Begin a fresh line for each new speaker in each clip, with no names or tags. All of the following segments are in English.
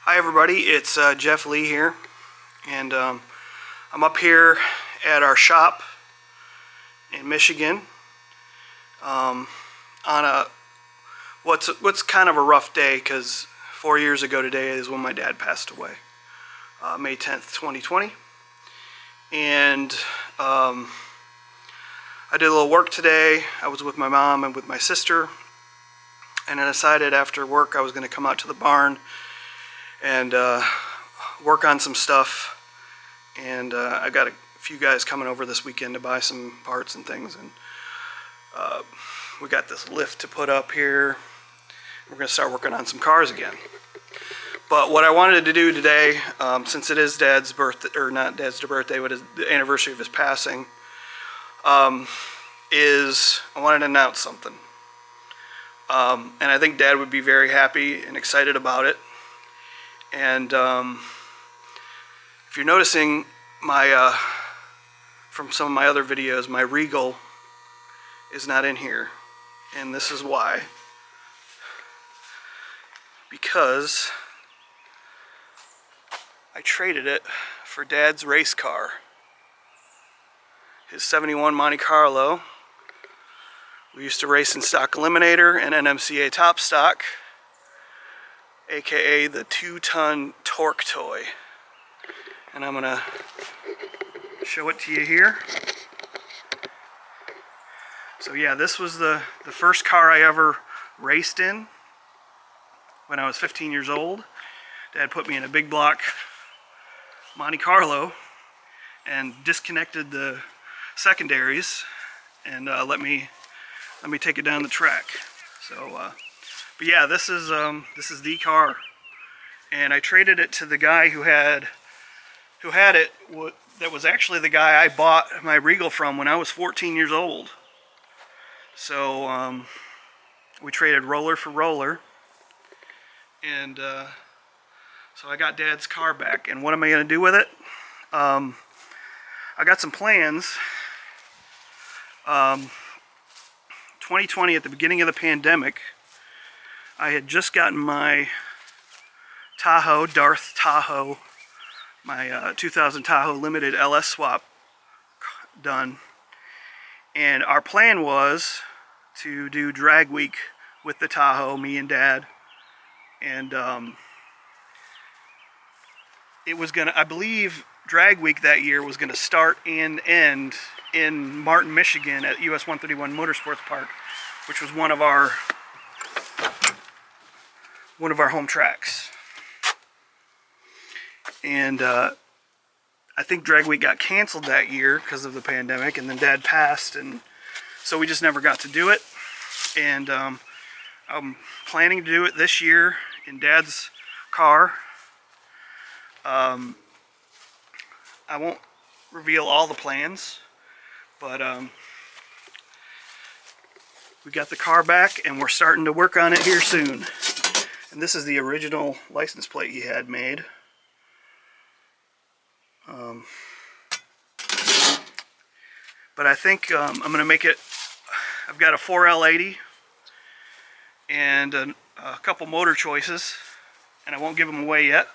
Hi everybody, it's Jeff Lee here, and I'm up here at our shop in Michigan on what's kind of a rough day, because 4 years ago today is when my dad passed away, May 10th, 2020, and I did a little work today. I was with my mom and with my sister, and I decided after work I was going to come out to the barn and work on some stuff, and I got a few guys coming over this weekend to buy some parts and things, and we got this lift to put up here. We're going to start working on some cars again. But what I wanted to do today, since it is Dad's birthday, or not Dad's birthday, but the anniversary of his passing, is I wanted to announce something. And I think Dad would be very happy and excited about it. And if you're noticing my from some of my other videos, my Regal is not in here, and this is why. Because I traded it for Dad's race car, his '71 Monte Carlo. We used to race in stock eliminator and NMCA top stock, aka the 2-ton torque toy. And I'm gonna show it to you here. So yeah, this was the first car I ever raced in when I was 15 years old. Dad put me in a big block Monte Carlo and disconnected the secondaries and let me take it down the track. So but yeah, this is the car, and I traded it to the guy who had it. That was actually the guy I bought my Regal from when I was 14 years old. So we traded roller for roller, and so I got Dad's car back. And what am I going to do with it? I got some plans. 2020, at the beginning of the pandemic, I had just gotten my Tahoe, Darth Tahoe, my 2000 Tahoe Limited LS swap done. And our plan was to do drag week with the Tahoe, me and Dad. And it was gonna, I believe, drag week that year was gonna start and end in Martin, Michigan at US 131 Motorsports Park, which was one of our home tracks. And I think drag week got canceled that year because of the pandemic, and then Dad passed, and so we just never got to do it. And I'm planning to do it this year in Dad's car. I won't reveal all the plans, but we got the car back and we're starting to work on it here soon. And this is the original license plate he had made. But I think I'm going to make it, I've got a 4L80 and a couple motor choices, and I won't give them away yet.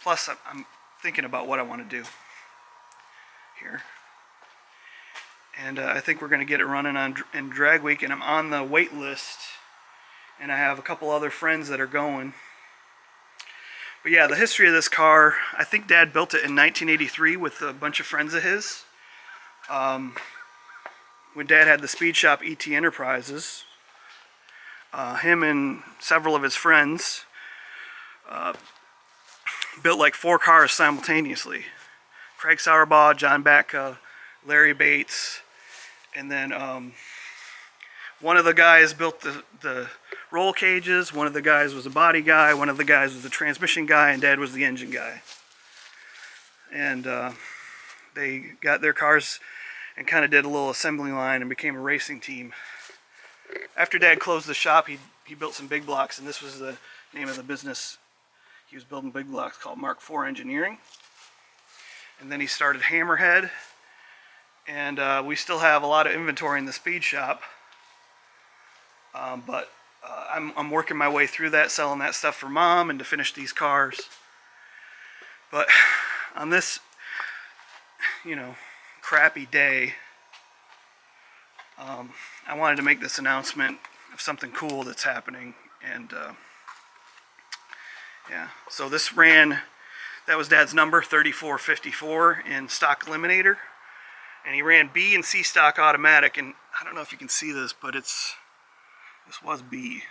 Plus I'm thinking about what I want to do here. And I think we're going to get it running in drag week, and I'm on the wait list, and I have a couple other friends that are going. But yeah, the history of this car, I think Dad built it in 1983 with a bunch of friends of his. When Dad had the speed shop ET Enterprises, him and several of his friends built like 4 cars simultaneously. Craig Sauerbaugh, John Batka, Larry Bates, and then one of the guys built the roll cages, one of the guys was a body guy, one of the guys was the transmission guy, and Dad was the engine guy. And they got their cars and kind of did a little assembly line and became a racing team. After Dad closed the shop, he built some big blocks, and this was the name of the business. He was building big blocks called Mark IV Engineering. And then he started Hammerhead, and we still have a lot of inventory in the speed shop. But I'm working my way through that, selling that stuff for Mom and to finish these cars. But on this, crappy day, I wanted to make this announcement of something cool that's happening. And yeah, so this ran, that was Dad's number, 3454 in stock eliminator. And he ran B and C stock automatic, and I don't know if you can see this, but this was B.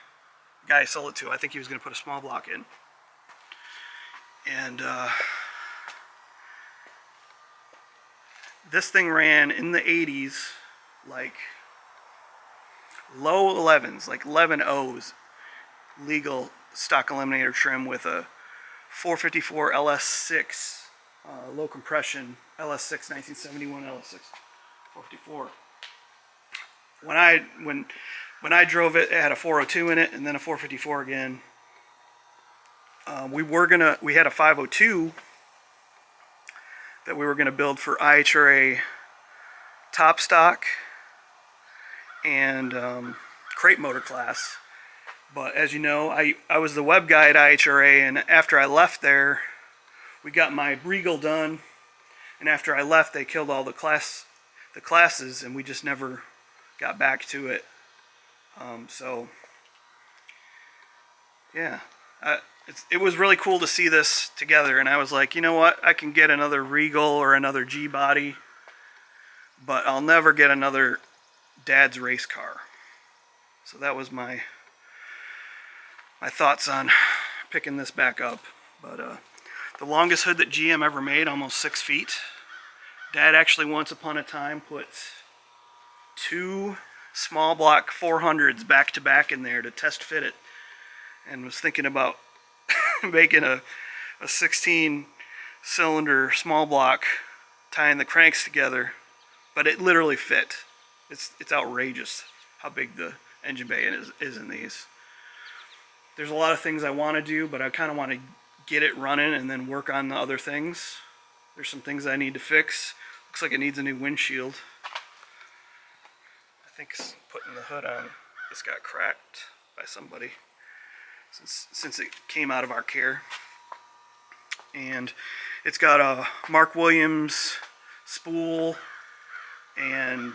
The guy I sold it to, I think he was going to put a small block in. And this thing ran in the 80s, like low 11s, like 11 O's, legal stock eliminator trim with a 454 LS6, low compression LS6, 1971 LS6, 454. When I drove it, it had a 402 in it, and then a 454 again. We had a 502 that we were gonna build for IHRA top stock and crate motor class. But as you know, I was the web guy at IHRA, and after I left there, we got my Regal done, and after I left, they killed all the classes, and we just never got back to it. So yeah, it was really cool to see this together, and I was like, you know what, I can get another Regal or another G-body, but I'll never get another Dad's race car. So that was my thoughts on picking this back up. But the longest hood that GM ever made, almost 6 feet. Dad actually once upon a time put 2 small block 400s back to back in there to test fit it, and was thinking about making a 16 cylinder small block, tying the cranks together, but it literally fit. It's outrageous how big the engine bay is in these. There's a lot of things I want to do, but I kind of want to get it running and then work on the other things. There's some things I need to fix. Looks like it needs a new windshield. I think putting the hood on, this got cracked by somebody since it came out of our care. And it's got a Mark Williams spool and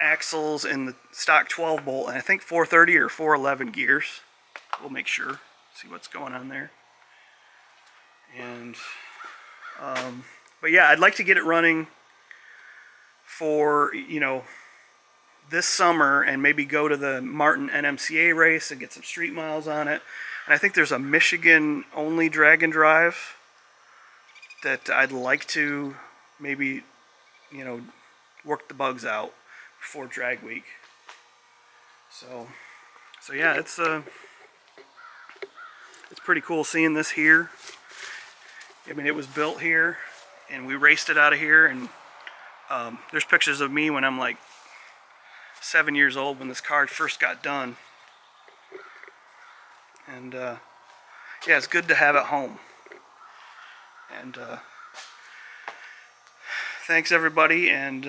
axles in the stock 12 bolt, and I think 430 or 411 gears. We'll make sure, see what's going on there. And but yeah, I'd like to get it running for, this summer, and maybe go to the Martin NMCA race and get some street miles on it. And I think there's a Michigan only drag and drive that I'd like to maybe, work the bugs out before drag week. So yeah, it's pretty cool seeing this here. I mean, it was built here, and we raced it out of here, and there's pictures of me when I'm like 7 years old when this car first got done. And yeah, it's good to have it home. And thanks everybody, and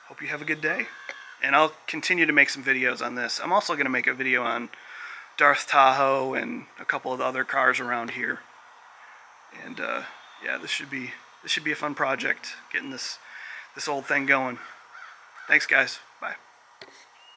hope you have a good day. And I'll continue to make some videos on this. I'm also going to make a video on Darth Tahoe and a couple of the other cars around here. And yeah, this should be a fun project, getting this old thing going. Thanks guys. Bye.